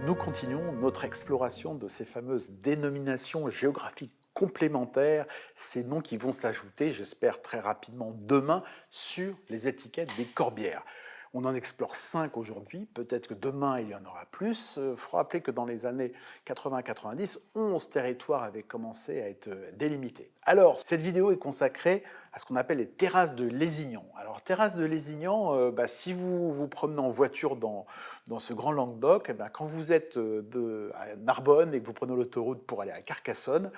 Nous continuons notre exploration de ces fameuses dénominations géographiques complémentaires, ces noms qui vont s'ajouter, j'espère très rapidement demain, sur les étiquettes des corbières. On en explore 5 aujourd'hui, peut-être que demain il y en aura plus. Il faut rappeler que dans les années 80-90, 11 territoires avaient commencé à être délimités. Alors, cette vidéo est consacrée à ce qu'on appelle les terrasses de Lézignan. Alors, terrasses de Lézignan, si vous vous promenez en voiture dans ce grand Languedoc, quand vous êtes à Narbonne et que vous prenez l'autoroute pour aller à Carcassonne,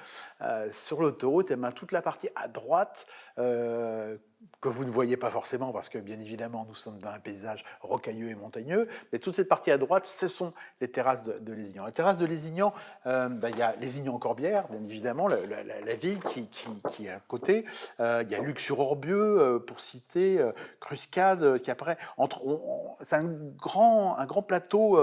sur l'autoroute, toute la partie à droite, que vous ne voyez pas forcément parce que bien évidemment nous sommes dans un paysage rocailleux et montagneux, mais toute cette partie à droite, ce sont les terrasses de Lézignan. Les terrasses de Lézignan, il y a Lézignan-Corbières, bien évidemment, la ville qui est à côté. Il y a Luc-sur-Orbieu, pour citer, Cruscade, qui apparaît. C'est un grand plateau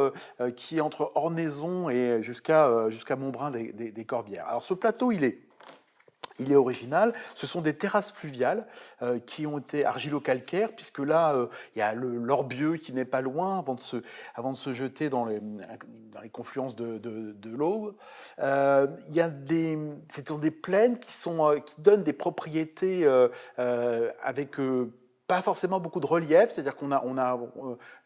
qui est entre Ornaison et jusqu'à Montbrun des Corbières. Alors ce plateau, il est original. Ce sont des terrasses fluviales qui ont été argilo-calcaires, puisque là, il y a l'Orbieu qui n'est pas loin avant de se jeter dans les confluences de l'Aube. Il y a ce sont des plaines qui donnent des propriétés avec pas forcément beaucoup de relief, c'est-à-dire qu'on a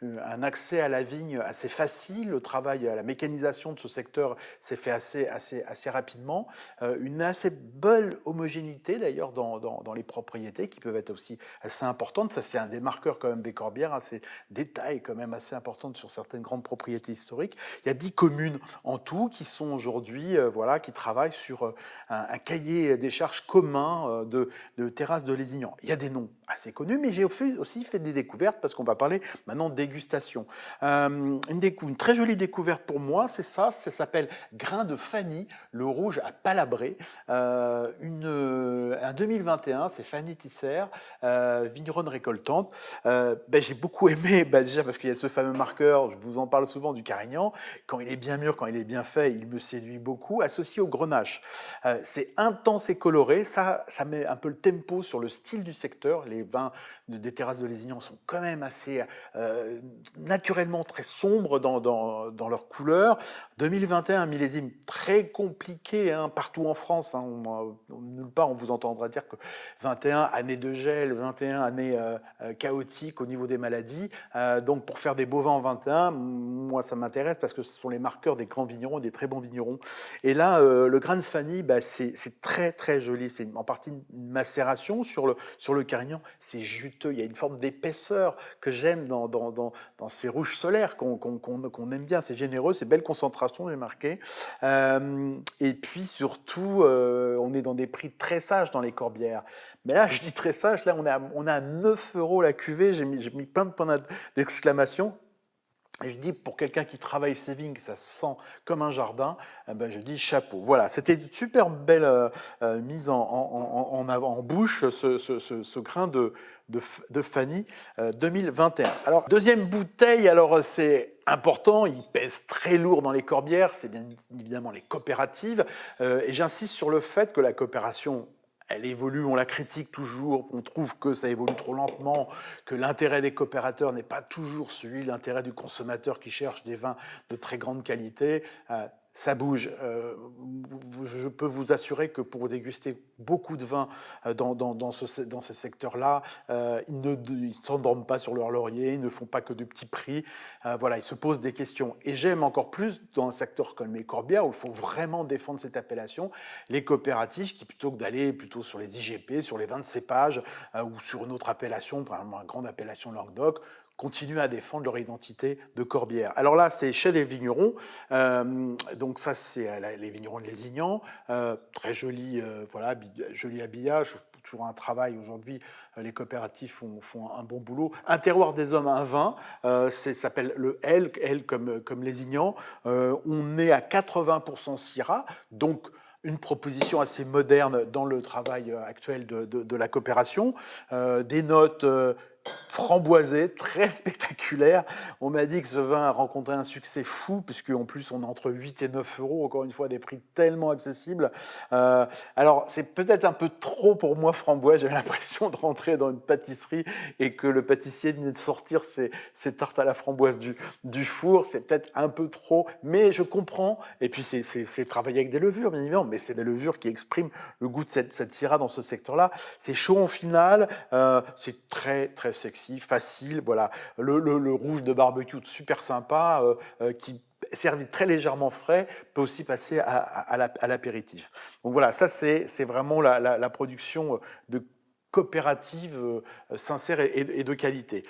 un accès à la vigne assez facile, le travail à la mécanisation de ce secteur s'est fait assez rapidement, une assez belle homogénéité d'ailleurs dans les propriétés qui peuvent être aussi assez importantes, ça c'est un des marqueurs quand même des Corbières, ces détails quand même assez importants sur certaines grandes propriétés historiques. Il y a 10 communes en tout qui sont aujourd'hui, qui travaillent sur un cahier des charges commun de terrasses de Lézignan. Il y a des noms assez connus, mais j'ai aussi fait des découvertes parce qu'on va parler maintenant de dégustation. Une très jolie découverte pour moi, c'est ça s'appelle Grain de Fanny, le rouge à Palabré. Un 2021, c'est Fanny Tisser, vigneronne récoltante. J'ai beaucoup aimé, déjà parce qu'il y a ce fameux marqueur, je vous en parle souvent, du Carignan. Quand il est bien mûr, quand il est bien fait, il me séduit beaucoup, associé au Grenache. C'est intense et coloré, ça met un peu le tempo sur le style du secteur. Les vins des terrasses de Lézignan sont quand même assez naturellement très sombres dans leur couleur. 2021, un millésime très compliqué partout en France. Nulle part on vous entendra dire que 21 années de gel, 21 années chaotiques au niveau des maladies. Donc pour faire des beaux vins en 21, moi ça m'intéresse parce que ce sont les marqueurs des grands vignerons, des très bons vignerons. Et là, le grain de Fanny, c'est très très joli. C'est en partie une macération sur le Carignan. C'est juteux, il y a une forme d'épaisseur que j'aime dans ces rouges solaires qu'on aime bien. C'est généreux, c'est belle concentration, j'ai marqué. Et puis surtout, on est dans des prix très sages dans les Corbières. Mais là, je dis très sage, là on a à 9 € la cuvée, j'ai mis plein de points d'exclamation. Et je dis, pour quelqu'un qui travaille ses vignes, que ça sent comme un jardin, je dis chapeau. Voilà, c'était une super belle mise en bouche, ce grain de Fanny 2021. Alors, deuxième bouteille, alors c'est important, il pèse très lourd dans les Corbières, c'est bien évidemment les coopératives. Et j'insiste sur le fait que la coopération, elle évolue, on la critique toujours, on trouve que ça évolue trop lentement, que l'intérêt des coopérateurs n'est pas toujours celui de l'intérêt du consommateur qui cherche des vins de très grande qualité. Ça bouge. Je peux vous assurer que pour déguster beaucoup de vins dans ces secteurs-là, ils ne s'endorment pas sur leur laurier, ils ne font pas que de petits prix. Ils se posent des questions. Et j'aime encore plus dans un secteur comme les Corbières, où il faut vraiment défendre cette appellation, les coopératives qui, plutôt que d'aller plutôt sur les IGP, sur les vins de cépage, ou sur une autre appellation, par exemple une grande appellation Languedoc, continuent à défendre leur identité de Corbière. Alors là, c'est chez les vignerons. Donc ça, c'est les vignerons de Lézignan. Très joli, joli habillage. Toujours un travail aujourd'hui. Les coopératives font un bon boulot. Un terroir des hommes, un vin. Ça s'appelle le L comme Lézignan. On est à 80% Syrah. Donc une proposition assez moderne dans le travail actuel de la coopération. Des notes framboisé, très spectaculaire. On m'a dit que ce vin a rencontré un succès fou, puisqu'en plus on est entre 8 et 9 euros, encore une fois des prix tellement accessibles. Alors c'est peut-être un peu trop pour moi framboise, j'avais l'impression de rentrer dans une pâtisserie et que le pâtissier venait de sortir ses tartes à la framboise du four, c'est peut-être un peu trop, mais je comprends. Et puis c'est travailler avec des levures, bien évidemment, mais c'est des levures qui expriment le goût de cette Syrah dans ce secteur-là. C'est chaud en finale, c'est très très sexy, facile, voilà. Le rouge de barbecue super sympa, qui servi très légèrement frais, peut aussi passer à l'apéritif. Donc voilà, ça c'est vraiment la production de coopérative sincère et de qualité.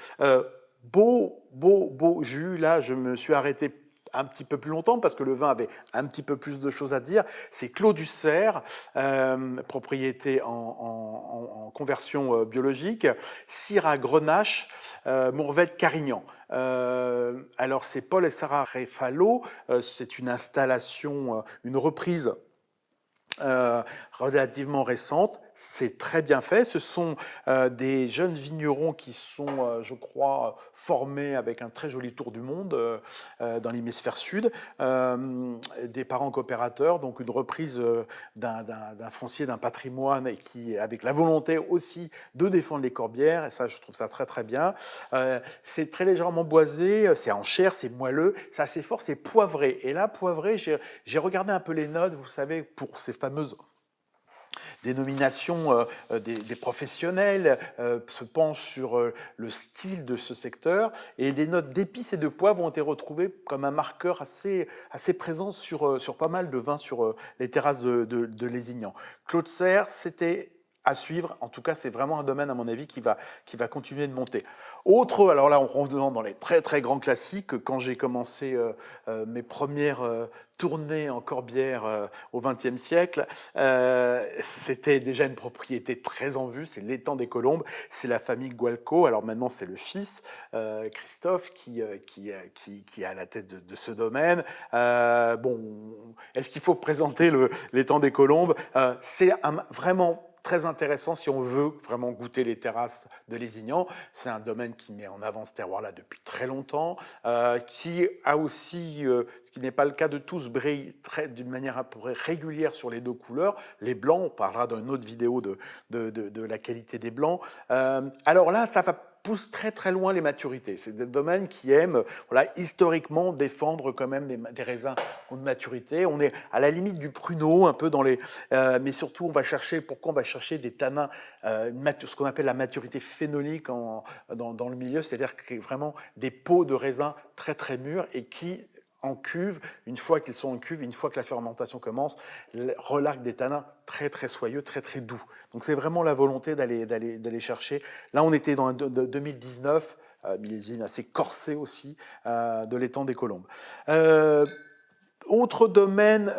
Beau jus, là je me suis arrêté un petit peu plus longtemps parce que le vin avait un petit peu plus de choses à dire. C'est Clos du Cerf, propriété en conversion biologique, Syrah Grenache, Mourvèdre Carignan. Alors c'est Paul et Sarah Refalo, c'est une installation, une reprise relativement récente. C'est très bien fait. Ce sont des jeunes vignerons qui sont, je crois, formés avec un très joli tour du monde dans l'hémisphère sud. Des parents coopérateurs, donc une reprise d'un foncier, d'un patrimoine, et qui, avec la volonté aussi de défendre les corbières. Et ça, je trouve ça très très bien. C'est très légèrement boisé, c'est en chair, c'est moelleux, c'est assez fort, c'est poivré. Et là, poivré, j'ai regardé un peu les notes, vous savez, pour ces fameuses dénominations des professionnels se penchent sur le style de ce secteur, et des notes d'épices et de poivre ont été retrouvées comme un marqueur assez présent sur pas mal de vins sur les terrasses de Lézignan. Clos du Cerf, c'était à suivre. En tout cas, c'est vraiment un domaine, à mon avis, qui va continuer de monter. Autre, alors là, on rentre dans les très très grands classiques. Quand j'ai commencé mes premières tournées en corbière au XXe siècle, c'était déjà une propriété très en vue, c'est l'étang des Colombes, c'est la famille Gualco. Alors maintenant, c'est le fils, Christophe, qui est à la tête de ce domaine. Bon, est-ce qu'il faut présenter l'étang des Colombes? C'est vraiment très intéressant si on veut vraiment goûter les terrasses de Lézignan. C'est un domaine qui met en avant ce terroir-là depuis très longtemps, qui a aussi, ce qui n'est pas le cas de tous, brille d'une manière à peu près régulière sur les deux couleurs. Les blancs, on parlera dans une autre vidéo de la qualité des blancs. Alors là, ça va pousse très très loin les maturités. C'est des domaines qui aiment, voilà, historiquement défendre quand même des raisins de maturité. On est à la limite du pruneau, un peu dans les, mais surtout on va chercher, pourquoi on va chercher des tanins, ce qu'on appelle la maturité phénolique dans le milieu, c'est-à-dire que vraiment des peaux de raisins très très mûrs et qui en cuve, une fois qu'ils sont en cuve, une fois que la fermentation commence, relarguent des tanins très très soyeux, très très doux. Donc c'est vraiment la volonté d'aller chercher. Là on était dans 2019, millésime assez corsé aussi, de l'étang des Colombes. Autre domaine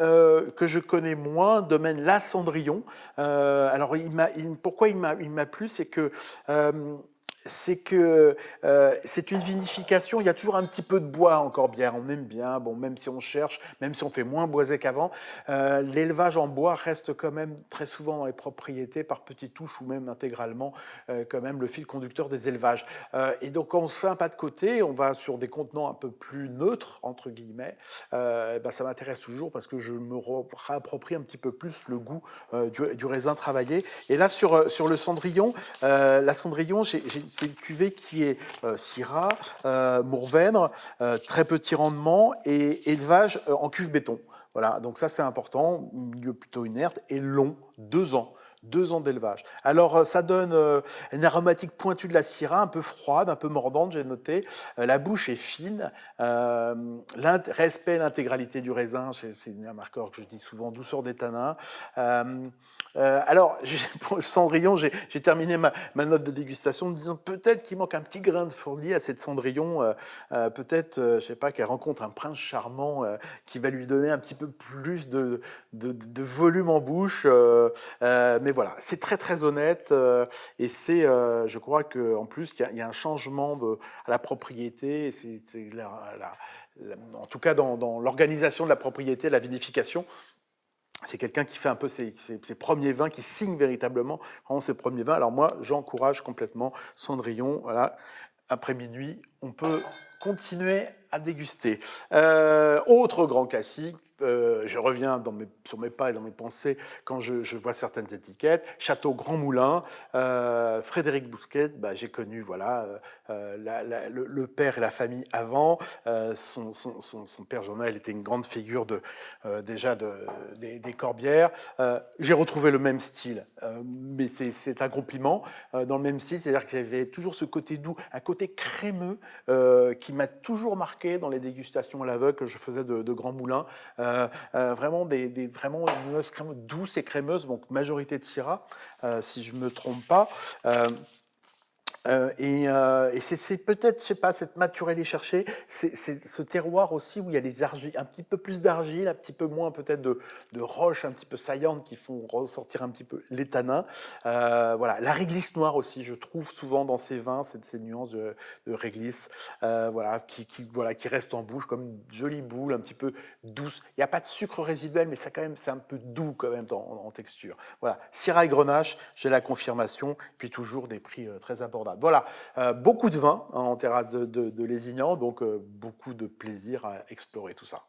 que je connais moins, domaine La Cendrillon. Alors pourquoi il m'a plu, c'est que c'est une vinification, il y a toujours un petit peu de bois en corbière, on aime bien, bon, même si on cherche, même si on fait moins boisé qu'avant, l'élevage en bois reste quand même très souvent dans les propriétés par petites touches ou même intégralement quand même le fil conducteur des élevages. Et donc quand on se fait un pas de côté, on va sur des contenants un peu plus neutres, entre guillemets, ben ça m'intéresse toujours parce que je me réapproprie un petit peu plus le goût du raisin travaillé. Et là sur le Cendrillon, la Cendrillon, c'est une cuvée qui est Syrah, Mourvèdre, très petit rendement et élevage en cuve béton. Voilà, donc ça c'est important, milieu plutôt inerte et long, 2 ans. 2 ans d'élevage. Alors, ça donne une aromatique pointue de la Syrah, un peu froide, un peu mordante, j'ai noté. La bouche est fine. Respect l'intégralité du raisin, c'est un marqueur que je dis souvent, douceur des tanins. Alors, pour le Cendrillon, j'ai terminé ma note de dégustation en me disant peut-être qu'il manque un petit grain de folie à cette Cendrillon. Peut-être, je ne sais pas, qu'elle rencontre un prince charmant qui va lui donner un petit peu plus de volume en bouche. Mais voilà, c'est très très honnête et c'est, je crois qu'en plus, il y a un changement à la propriété. En tout cas, dans l'organisation de la propriété, la vinification. c'est quelqu'un qui fait un peu ses premiers vins, qui signe véritablement vraiment ses premiers vins. Alors moi, j'encourage complètement Cendrillon. Voilà, après minuit, on peut continuer à déguster. Autre grand classique, je reviens sur mes pas et dans mes pensées quand je vois certaines étiquettes. Château Grand Moulin, Frédéric Bousquet, bah, j'ai connu voilà, le père et la famille avant. Son père Journal était une grande figure déjà des Corbières. J'ai retrouvé le même style, mais c'est un compliment, dans le même style, c'est-à-dire qu'il y avait toujours ce côté doux, un côté crémeux qui m'a toujours marqué dans les dégustations à l'aveugle que je faisais de Grand Moulin. Vraiment, vraiment une nuance douce et crémeuse, donc majorité de Syrah, si je ne me trompe pas. Et c'est peut-être, je sais pas, cette maturité les chercher, c'est ce terroir aussi où il y a des argiles, un petit peu plus d'argile, un petit peu moins peut-être de roches un petit peu saillantes qui font ressortir un petit peu les tanins. Voilà, la réglisse noire aussi, je trouve souvent dans ces vins, ces nuances de réglisse, voilà, voilà, qui restent en bouche comme une jolie boule, un petit peu douce. Il n'y a pas de sucre résiduel, mais ça quand même, c'est un peu doux quand même en texture. Voilà, Syrah et Grenache, j'ai la confirmation, puis toujours des prix très abordables. Voilà, beaucoup de vin en terrasse de Lézignan, donc beaucoup de plaisir à explorer tout ça.